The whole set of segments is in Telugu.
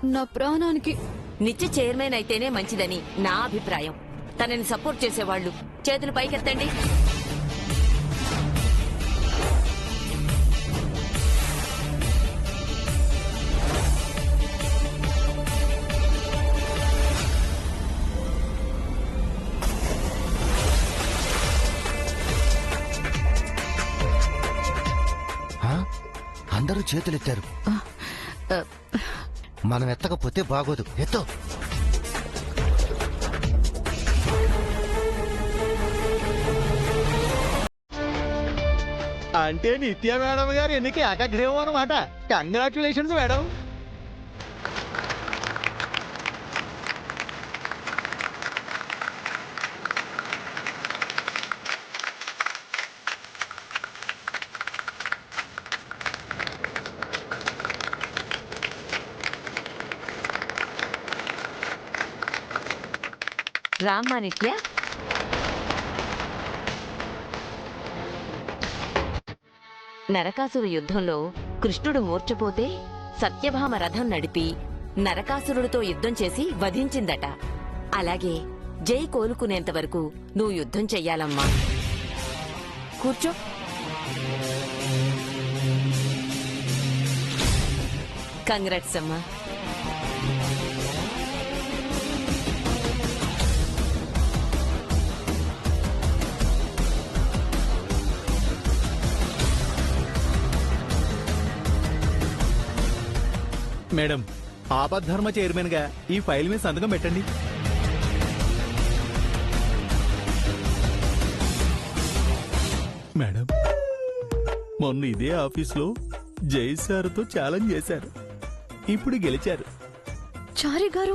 నా ప్రాణానికి. నిత్య చైర్మన్ అయితేనే మంచిదని నా అభిప్రాయం. తనని సపోర్ట్ చేసేవాళ్లు చేతులు పైకెత్తండి. అందరూ చేతులెత్తారు. మనం ఎత్తకపోతే బాగోదు. ఎత్తో. అంటే నిత్య మేడం గారు ఎన్నిక ఏకగ్రీవం అనమాట. Congratulations madam. రామ్మా నిత్య. నరకాసుర యుద్ధంలో కృష్ణుడు మూర్ఛపోతే సత్యభామ రథం నడిపి నరకాసురుడితో యుద్ధం చేసి వధించిందట. అలాగే జై కోలుకునేంత వరకు నువ్వు యుద్ధం చెయ్యాలమ్మా. కూర్చో. కంగ్రాట్స్ అమ్మా. మేడం, ఆపద్ధర్మ చైర్మన్ గా ఈ ఫైల్ మీద సంతకం పెట్టండి. మేడం, మొన్న ఇదే ఆఫీస్లో జై సార్తో ఛాలెంజ్ చేశారు. ఇప్పుడు గెలిచారు. చారి గారు,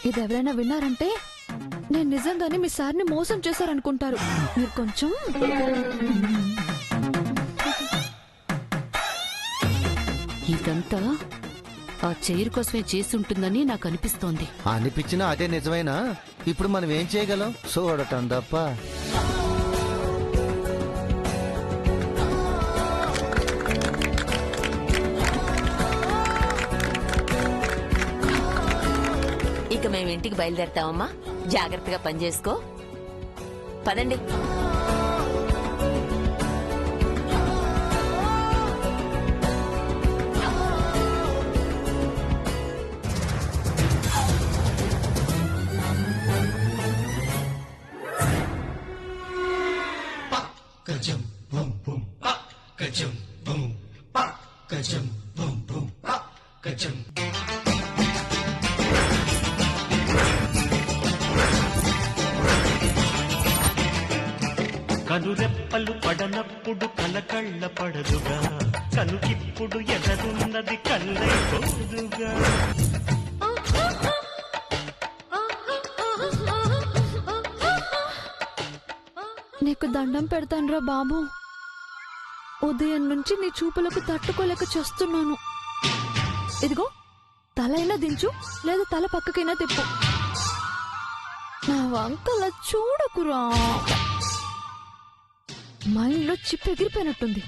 ఇదెవరైనా విన్నారంటే నేను నిజంగానే మీ సార్ని మోసం చేశారనుకుంటారు. మీరు కొంచెం ఇదంతా ఆ చైర్ కోసమే చేసుంటుందని నాకు అనిపిస్తోంది. అనిపించినా అదే నిజమైనా ఇప్పుడు మనం ఏం చేయగలం? చూడటం తప్ప. ఇక మేము ఇంటికి బయలుదేరతామమ్మా. జాగ్రత్తగా పనిచేసుకో. పదండి. కనురెప్పలు పడనప్పుడు కలకళ్ళ పడదుగా, కనుకిప్పుడు ఎదరున్నది కళ్ళైపోదుగా. నీకు దండం పెడతానురా బాబు. ఉదయం నుంచి నీ చూపులకు తట్టుకోలేక చేస్తున్నాను. ఇదిగో, తల అయినా దించు, లేదా తల పక్కకైనా తిప్పు. నా వంకల చూడకురా. మైండ్లో చిప్ ఎగిరిపోయినట్టుంది.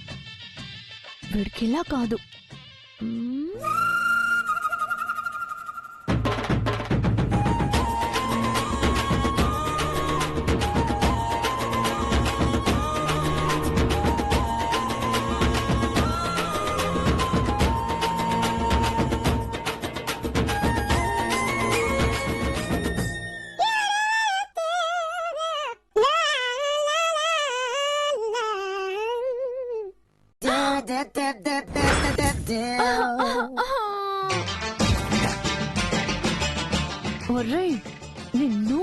వీడికిలా కాదు. ఒరేయ్, నిన్ను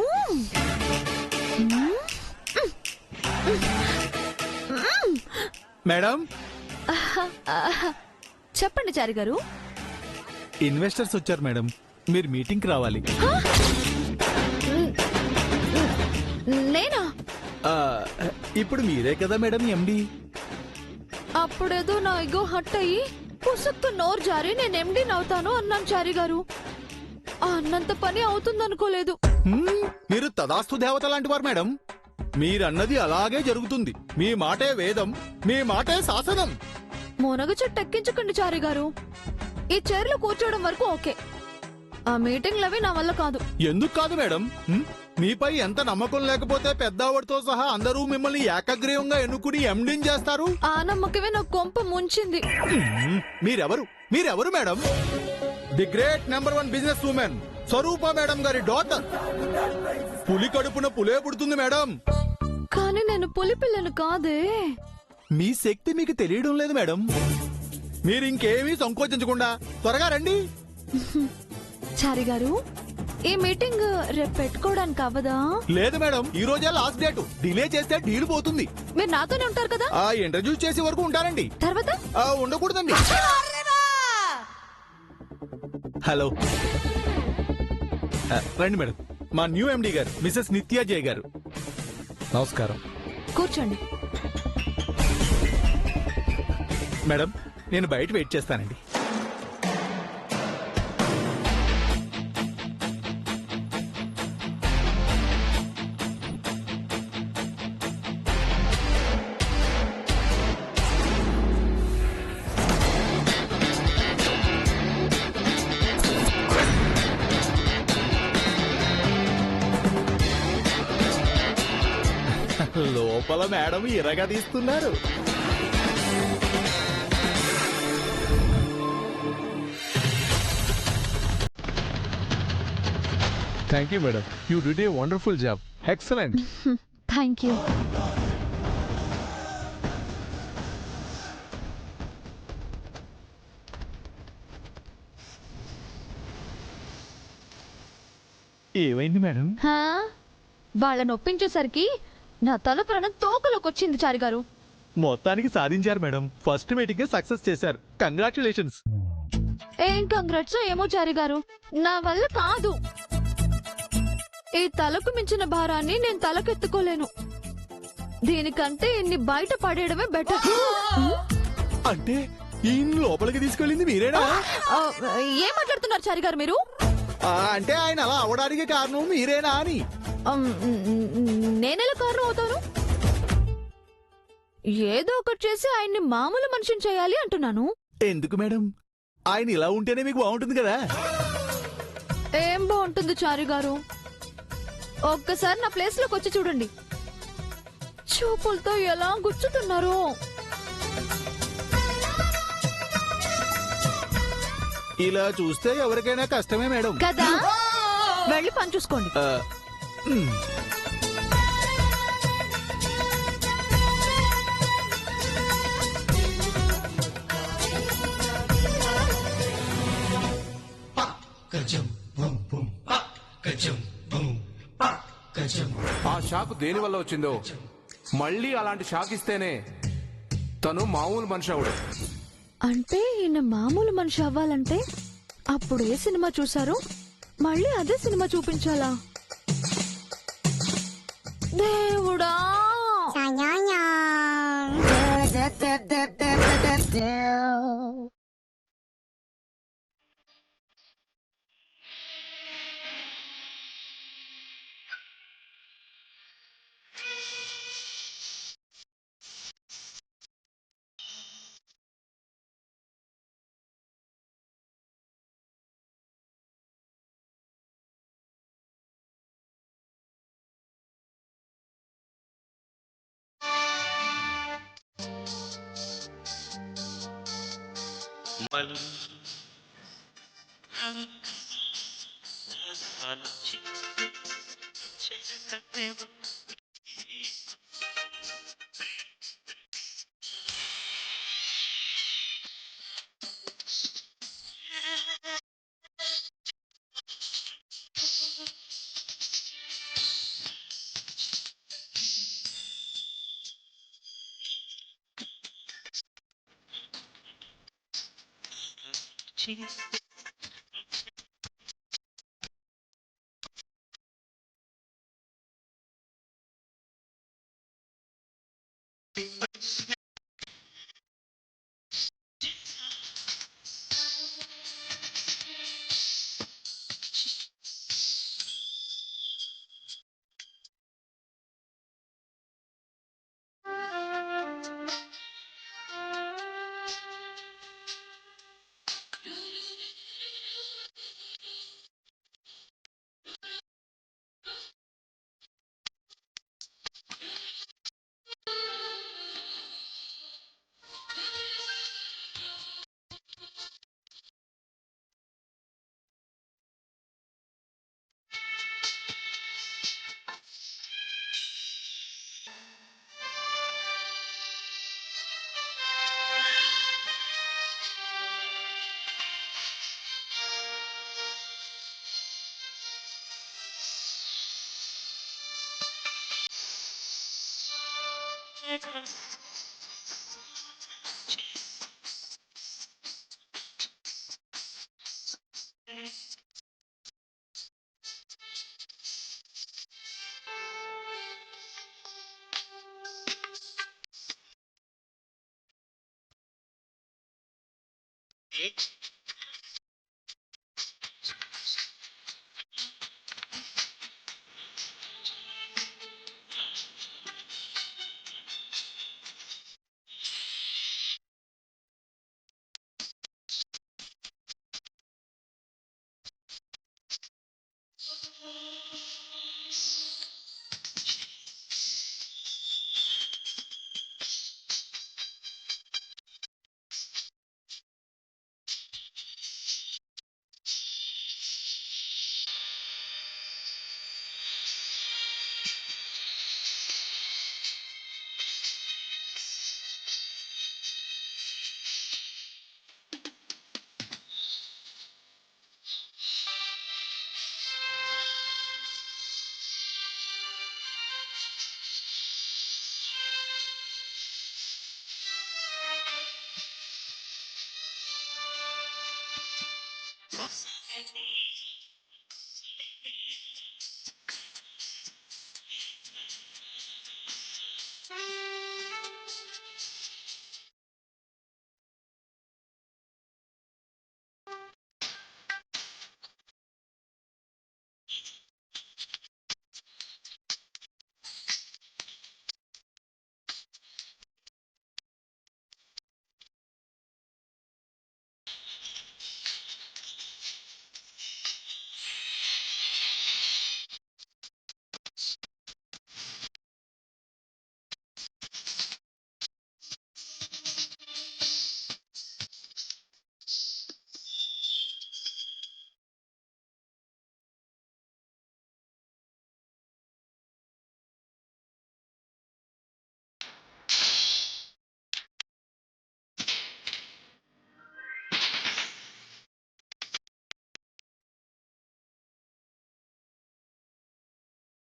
మేడం, చెప్పండి చారి గారు. ఇన్వెస్టర్స్ వచ్చారు మేడం. మీరు మీటింగ్ కి రావాలి. నేనా? ఇప్పుడు మీరే కదా మేడం ఎండి. అప్పుడేదో నా ఇగో హట్ అయ్యి పుసుక్కు నోరు జారి నేను ఎండి నవ్వుతాను అన్నాను చారి గారు. అన్నంత పని అవుతుందనుకోలేదు. మీరు తదాస్తు దేవత లాంటి వారు మేడం. మీరన్నది అలాగే జరుగుతుంది. మీ మాటే వేదం, మీ మాటే శాసనం. మునగ చెట్టు ఎక్కించకండి చారి గారు. ఈ చైర్లో కూర్చోవడం వరకు ఓకే. ఆ మీటింగ్లవి నా వల్ల కాదు. ఎందుకు కాదు మేడం? మీపై ఎంత నమ్మకం లేకపోతే పెద్దావిడతో సహా అందరూ మిమ్మల్ని ఏకగ్రీవంగా ఎన్నుకుని ఎండిని చేస్తారు? ఆ నమ్మకమే నా కొంప ముంచింది. మీరెవరు madam? The great #1 business woman Swaroopa madam గారి డాటర్. పులి కడుపున పులే పుడుతుంది మేడం. కానీ నేను పులి పిల్లను కాదే. మీ శక్తి మీకు తెలియడం లేదు మేడం. మీరు ఇంకేమీ సంకోచించకుండా త్వరగా రండి. చారి గారు, ఈ మీటింగ్ రేపు పెట్టుకోవడానికి అవ్వదా? లేదు మేడం, ఈ రోజే లాస్ట్ డేట్. డిలే చేస్తే డీల్ పోతుంది. మీరు నాతోనే ఉంటారు కదా? ఆ ఇంటర్వ్యూ చేసే వరకు ఉంటారండి. తర్వాత ఉండకూడదండి. హలో, రండి మేడం. మా న్యూ ఎండి గారు మిసెస్ నిత్యా జయ గారు. నమస్కారం. కూర్చోండి. మేడం, నేను బయట వెయిట్ చేస్తానండి. లోపల మేడం ఇరగా తీస్తున్నారు. Thank you, madam. You did a wonderful job. Excellent. Thank you. ఏమైంది మేడం? వాళ్ళని ఒప్పించేసరికి నా తల ప్రాణం తోకలోకి వచ్చింది చారి గారు. మొత్తానికి సాధించారు మేడం. ఫస్ట్ మీటింగ్ సక్సెస్ చేశారు. కంగ్రాచులేషన్స్. ఏం కంగ్రాట్స్ ఏమో చారి గారు, నా వల్ల కాదు. ఈ తలకు మించిన భారాన్ని నేను తలకెత్తుకోలేను. దీనికంటే ఇన్ని బయట పడేయడమే బెటర్. అంటే ఈ లోపలికి తీసుకెళ్ళింది మీరేనా? ఏం మాట్లాడుతున్నారు చారి గారు మీరు? అంటే ఆయన అలా అవడానికి కారణం మీరేనా అని. నేనెలా కారణం అవుతాను? ఏదో ఒకటి చేసి ఆయన్ని మామూలు మనిషిని చేయాలి అంటున్నాను. ఎందుకు మేడం? ఆయన ఇలా ఉంటేనే మీకు బాగుంటుంది కదా. ఏం బాగుంటుంది చారి గారు? ఒక్కసారి నా ప్లేస్ లోకి వచ్చి చూడండి. చూపులతో ఎలా గుచ్చుతున్నారు. ఇలా చూస్తే ఎవరికైనా కష్టమే మేడం కదా. వెళ్ళి పని చూసుకోండి. ఆ షాక్ దేని వల్ల వచ్చిందో మళ్ళీ అలాంటి షాక్ ఇస్తేనే తను మామూలు మనిషి అవడు. అంటే ఈయన మామూలు మనిషి అవ్వాలంటే అప్పుడు ఏ సినిమా చూసారో మళ్ళీ అదే సినిమా చూపించాలా? దేవుడా.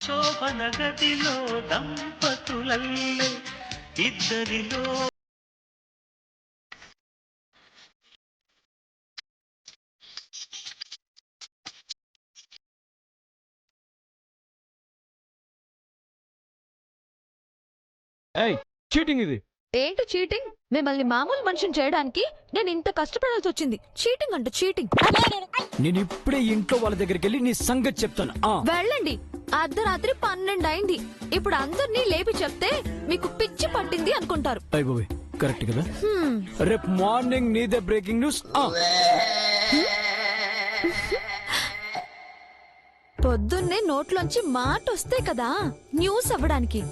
శోభన గదిలో దంపతులల్లే ఇద్దరిలో ఏయ్ చీటింగ్ ఇది. ఏంటి చీటింగ్? మిమ్మల్ని మామూలు మనిషిని చేయడానికి నేను ఇంత కష్టపడాల్సి వచ్చింది. చీటింగ్ అంటే చీటింగ్. నేను ఇప్పుడే ఇంట్లో వాళ్ళ దగ్గరికి వెళ్ళి నీ సంగతి చెప్తాను. వెళ్ళండి. అర్ధరాత్రి 12 అయింది. ఇప్పుడు అందరినీ లేపి చెప్తే మీకు పిచ్చి పట్టింది అనుకుంటారు. అయిపోయి కరెక్ట్ కదా. రేపు మార్నింగ్ నీదే బ్రేకింగ్ న్యూస్. పొద్దున్నే నోట్లోంచి మాట వస్తే కదా న్యూస్ అవ్వడానికి.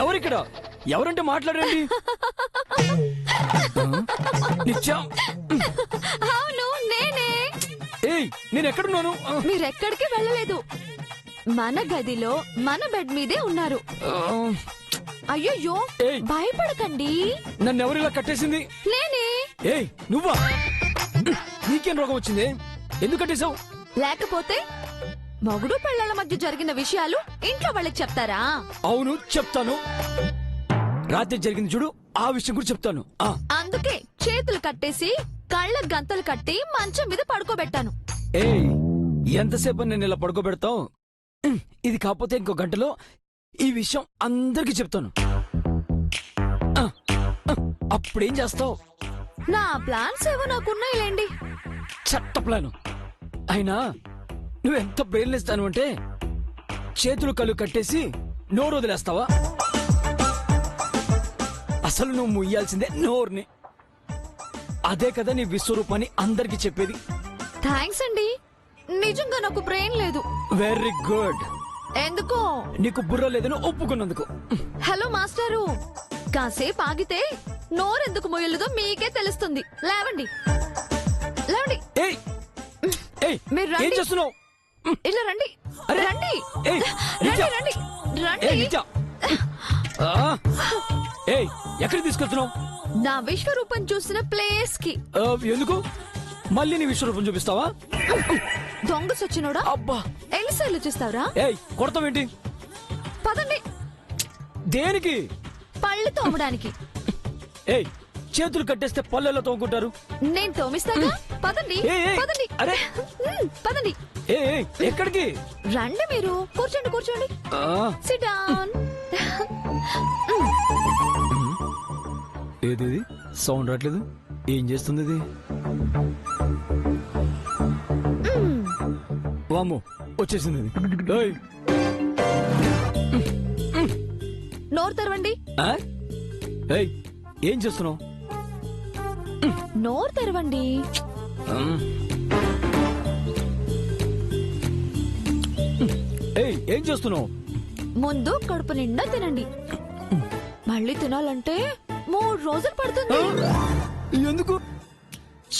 ఎవరిక్కడ? ఎవరంటే మాట్లాడండి. నిత్యం. అవును నేనే. ఏయ్, నేను ఎక్కడున్నాను? మీరెక్కడికి వెళ్ళలేదు. మన గదిలో మన బెడ్ మీదే ఉన్నారు. అయ్యయ్యో, ఏయ్. భయపడకండి. నన్ను ఎవరిలా కట్టేసింది? నేనే. ఏయ్, నువ్వా? నీకేం రోగం వచ్చింది? ఎందుకు కట్టేశావు? లేకపోతే మొగుడు పెళ్ళాల మధ్య జరిగిన విషయాలు ఇంట్లో వాళ్ళకి చెప్తారా? అవును, చెప్తాను. రాత్రి జరిగింది చూడు, ఆ విషయం కూడా చెప్తాను. అందుకే చేతులు కట్టేసి కళ్ళ గంతలు కట్టి మంచం మీద పడుకోబెట్టాను. ఏయ్, ఎంతసేపు నేను ఇలా పడుకోబెడతావు? ఇది కాకపోతే ఇంకో గంటలో ఈ విషయం అందరికి చెప్తాను. అప్పుడేం చేస్తావు? నా ప్లాన్స్ ఏవో నాకున్నాయిలేండి. చట్ట ప్లాను. అయినా నువ్వెంత బ్రెయిన్లెస్తాను అంటే చేతులు కళ్ళు కట్టేసి నోరు వదిలేస్తావా? అసలు నువ్వు ముయ్యాల్సిందే నోరుని. అదే కదా నీ విశ్వరూపాన్ని అందరికి చెప్పేది. థ్యాంక్స్ అండి. నిజంగా నాకు బ్రెయిన్ లేదు. Very good. ఎందుకో నీకు బుర్ర లేదని ఒప్పుకున్నందుకు. హలో మాస్టారు, కాసేపు ఆగితే నోరెందుకు మొయ్యలేదో మీకే తెలుస్తుంది. లేవండి లేవండి. ఏయ్ ఏయ్, మీరు ఏం రండి. చేస్తున్నావు? ఇలా రండి. అరే. రండి ఏయ్, రండి నిత్య. రండి ఏయ్, రండి. నిత్య. ఏయ్, ఎక్కడికి తీసుకెళ్తున్నావు? నా విశ్వరూపం చూసిన ప్లేస్ కి. ఎందుకు? మళ్ళీ నీ విశ్వరూపం చూపిస్తావా? దొంగ సచ్చినోడా, అబ్బా. ఎన్నిసార్లు చూస్తావురా? ఏయ్, కొడతావేంటి? పదండి. దేనికి? పళ్ళు తోమడానికి. ఏయ్, చేతులు కట్టేస్తే పల్లెల్లో తోముకుంటారు. నేను తోమిస్తాగా. పదండి ఏయ్, ఏయ్. పదండి. అరే. పదండి. ఏయ్, ఎక్కడికి? రండి మీరు. కూర్చోండి కూర్చోండి. ఆ, సిట్ డౌన్. ఏది సౌండ్ రావట్లేదు? ఏం చేస్తుంది ఇది? వామ్మో, వచ్చేసింది ఇది. ఏయ్. నోరు తెరవండి. ఆ? ఏయ్, ఏం చేస్తున్నావు? నోరు తెరవండి. ఏయ్, ఏం చేస్తున్నావు? ముందు కడుపు నిండా తినండి. మళ్ళీ తినాలంటే 3 రోజులు పడుతుంది. ఎందుకు?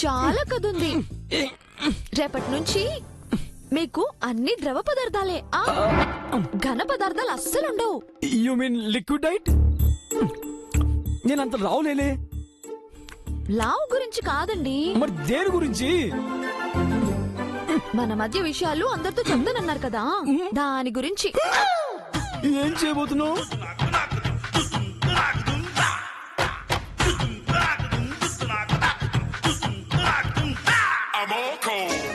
చాలా కదుంది. రేపటి నుంచి మీకు అన్ని ద్రవ పదార్థాలే. ఘన పదార్థాలు అస్సలుండవు. You mean liquid diet? నేనంత రావులేలే. లావు గురించి కాదండి, మరి దేని గురించి? మన మధ్య విషయాలు అందరితో చెప్తానన్నారు కదా, దాని గురించి. ఏం చేయబోతున్నావు? I'm all cold.